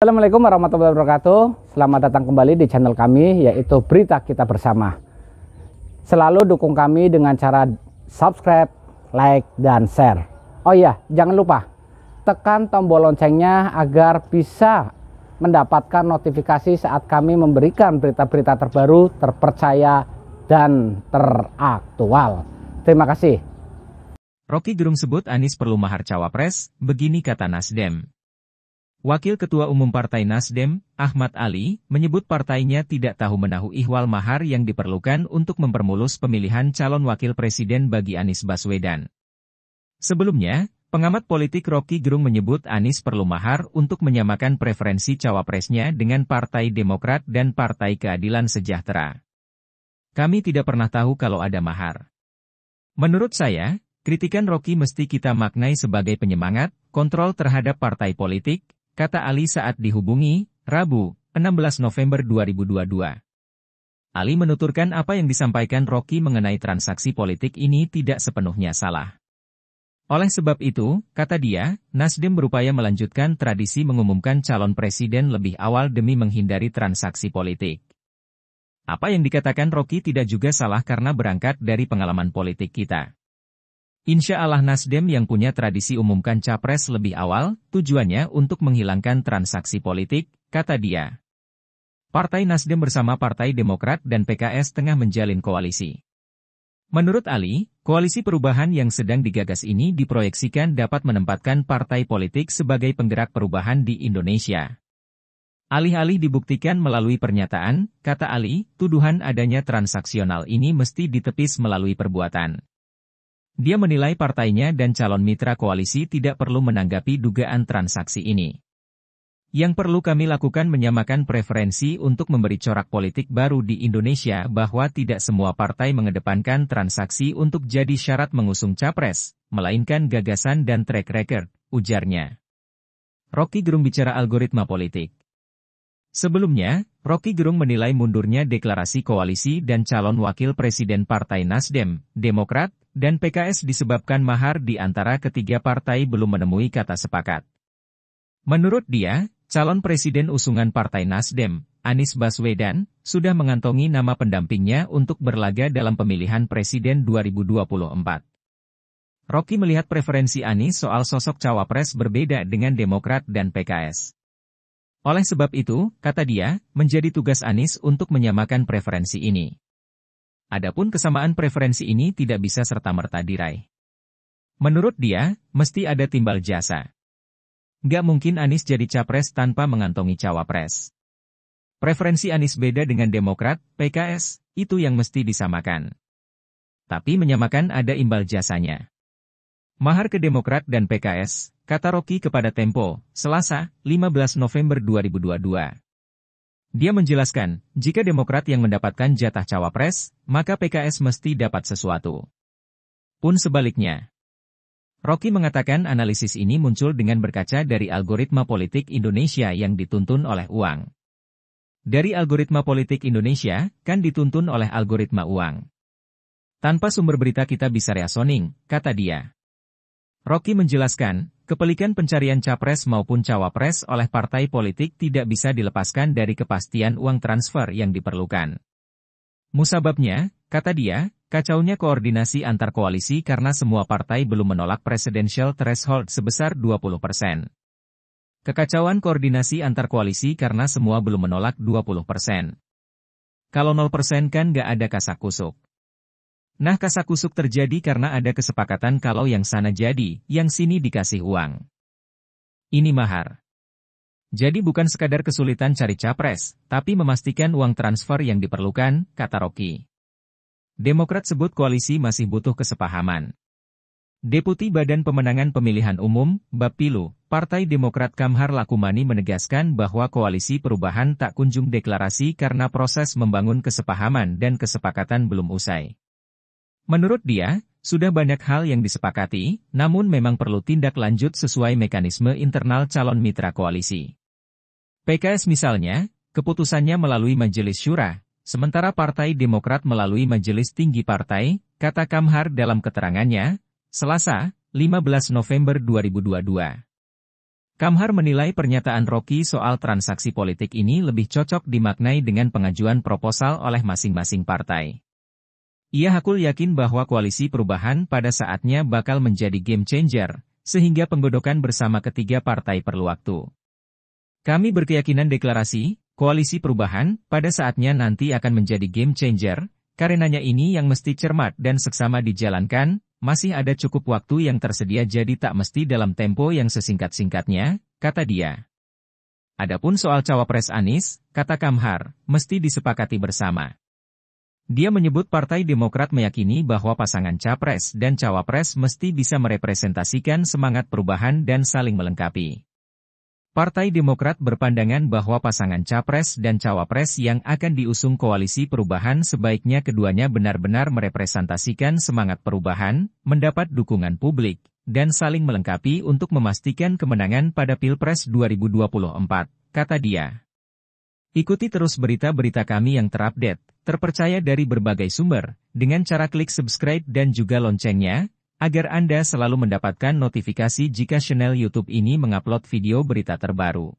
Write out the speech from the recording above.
Assalamualaikum warahmatullahi wabarakatuh. Selamat datang kembali di channel kami, yaitu Berita Kita Bersama. Selalu dukung kami dengan cara subscribe, like, dan share. Oh iya, jangan lupa tekan tombol loncengnya agar bisa mendapatkan notifikasi saat kami memberikan berita-berita terbaru, terpercaya, dan teraktual. Terima kasih. Rocky Gerung sebut Anies perlu mahar cawapres, begini kata Nasdem. Wakil Ketua Umum Partai Nasdem, Ahmad Ali, menyebut partainya tidak tahu menahu ihwal mahar yang diperlukan untuk mempermulus pemilihan calon wakil presiden bagi Anies Baswedan. Sebelumnya, pengamat politik Rocky Gerung menyebut Anies perlu mahar untuk menyamakan preferensi cawapresnya dengan Partai Demokrat dan Partai Keadilan Sejahtera. Kami tidak pernah tahu kalau ada mahar. Menurut saya, kritikan Rocky mesti kita maknai sebagai penyemangat, kontrol terhadap partai politik, kata Ali saat dihubungi, Rabu, 16 November 2022. Ali menuturkan apa yang disampaikan Rocky mengenai transaksi politik ini tidak sepenuhnya salah. Oleh sebab itu, kata dia, Nasdem berupaya melanjutkan tradisi mengumumkan calon presiden lebih awal demi menghindari transaksi politik. Apa yang dikatakan Rocky tidak juga salah karena berangkat dari pengalaman politik kita. Insya Allah Nasdem yang punya tradisi umumkan capres lebih awal, tujuannya untuk menghilangkan transaksi politik, kata dia. Partai Nasdem bersama Partai Demokrat dan PKS tengah menjalin koalisi. Menurut Ali, koalisi perubahan yang sedang digagas ini diproyeksikan dapat menempatkan partai politik sebagai penggerak perubahan di Indonesia. Alih-alih dibuktikan melalui pernyataan, kata Ali, tuduhan adanya transaksional ini mesti ditepis melalui perbuatan. Dia menilai partainya dan calon mitra koalisi tidak perlu menanggapi dugaan transaksi ini. Yang perlu kami lakukan menyamakan preferensi untuk memberi corak politik baru di Indonesia bahwa tidak semua partai mengedepankan transaksi untuk jadi syarat mengusung capres, melainkan gagasan dan track record, ujarnya. Rocky Gerung bicara algoritma politik. Sebelumnya, Rocky Gerung menilai mundurnya deklarasi koalisi dan calon wakil presiden Partai Nasdem, Demokrat, dan PKS disebabkan mahar di antara ketiga partai belum menemui kata sepakat. Menurut dia, calon presiden usungan Partai Nasdem, Anies Baswedan, sudah mengantongi nama pendampingnya untuk berlaga dalam pemilihan presiden 2024. Rocky melihat preferensi Anies soal sosok cawapres berbeda dengan Demokrat dan PKS. Oleh sebab itu, kata dia, menjadi tugas Anies untuk menyamakan preferensi ini. Adapun kesamaan preferensi ini tidak bisa serta-merta diraih. Menurut dia, mesti ada timbal jasa. Nggak mungkin Anies jadi capres tanpa mengantongi cawapres. Preferensi Anies beda dengan Demokrat, PKS, itu yang mesti disamakan. Tapi menyamakan ada imbal jasanya. Mahar ke Demokrat dan PKS, kata Rocky kepada Tempo, Selasa, 15 November 2022. Dia menjelaskan, jika Demokrat yang mendapatkan jatah cawapres, maka PKS mesti dapat sesuatu. Pun sebaliknya. Rocky mengatakan analisis ini muncul dengan berkaca dari algoritma politik Indonesia yang dituntun oleh uang. Dari algoritma politik Indonesia, kan dituntun oleh algoritma uang. Tanpa sumber berita kita bisa reasoning, kata dia. Rocky menjelaskan, kepelikan pencarian capres maupun cawapres oleh partai politik tidak bisa dilepaskan dari kepastian uang transfer yang diperlukan. Musababnya, kata dia, kacaunya koordinasi antar koalisi karena semua partai belum menolak presidential threshold sebesar 20%. Kekacauan koordinasi antar koalisi karena semua belum menolak 20%. Kalau 0% kan nggak ada kasak-kusuk. Nah kasak-kusuk terjadi karena ada kesepakatan kalau yang sana jadi, yang sini dikasih uang. Ini mahar. Jadi bukan sekadar kesulitan cari capres, tapi memastikan uang transfer yang diperlukan, kata Rocky. Demokrat sebut koalisi masih butuh kesepahaman. Deputi Badan Pemenangan Pemilihan Umum, Bapilu, Partai Demokrat Kamhar Lakumani menegaskan bahwa koalisi perubahan tak kunjung deklarasi karena proses membangun kesepahaman dan kesepakatan belum usai. Menurut dia, sudah banyak hal yang disepakati, namun memang perlu tindak lanjut sesuai mekanisme internal calon mitra koalisi. PKS misalnya, keputusannya melalui Majelis Syura, sementara Partai Demokrat melalui Majelis Tinggi Partai, kata Kamhar dalam keterangannya, Selasa, 15 November 2022. Kamhar menilai pernyataan Rocky soal transaksi politik ini lebih cocok dimaknai dengan pengajuan proposal oleh masing-masing partai. Ia hakul yakin bahwa koalisi perubahan pada saatnya bakal menjadi game changer, sehingga penggodokan bersama ketiga partai perlu waktu. Kami berkeyakinan deklarasi, koalisi perubahan, pada saatnya nanti akan menjadi game changer, karenanya ini yang mesti cermat dan seksama dijalankan. Masih ada cukup waktu yang tersedia jadi tak mesti dalam tempo yang sesingkat-singkatnya, kata dia. Adapun soal cawapres Anies, kata Kamhar, mesti disepakati bersama. Dia menyebut Partai Demokrat meyakini bahwa pasangan capres dan cawapres mesti bisa merepresentasikan semangat perubahan dan saling melengkapi. Partai Demokrat berpandangan bahwa pasangan capres dan cawapres yang akan diusung koalisi perubahan sebaiknya keduanya benar-benar merepresentasikan semangat perubahan, mendapat dukungan publik, dan saling melengkapi untuk memastikan kemenangan pada Pilpres 2024, kata dia. Ikuti terus berita-berita kami yang terupdate, terpercaya dari berbagai sumber, dengan cara klik subscribe dan juga loncengnya, agar Anda selalu mendapatkan notifikasi jika channel YouTube ini mengupload video berita terbaru.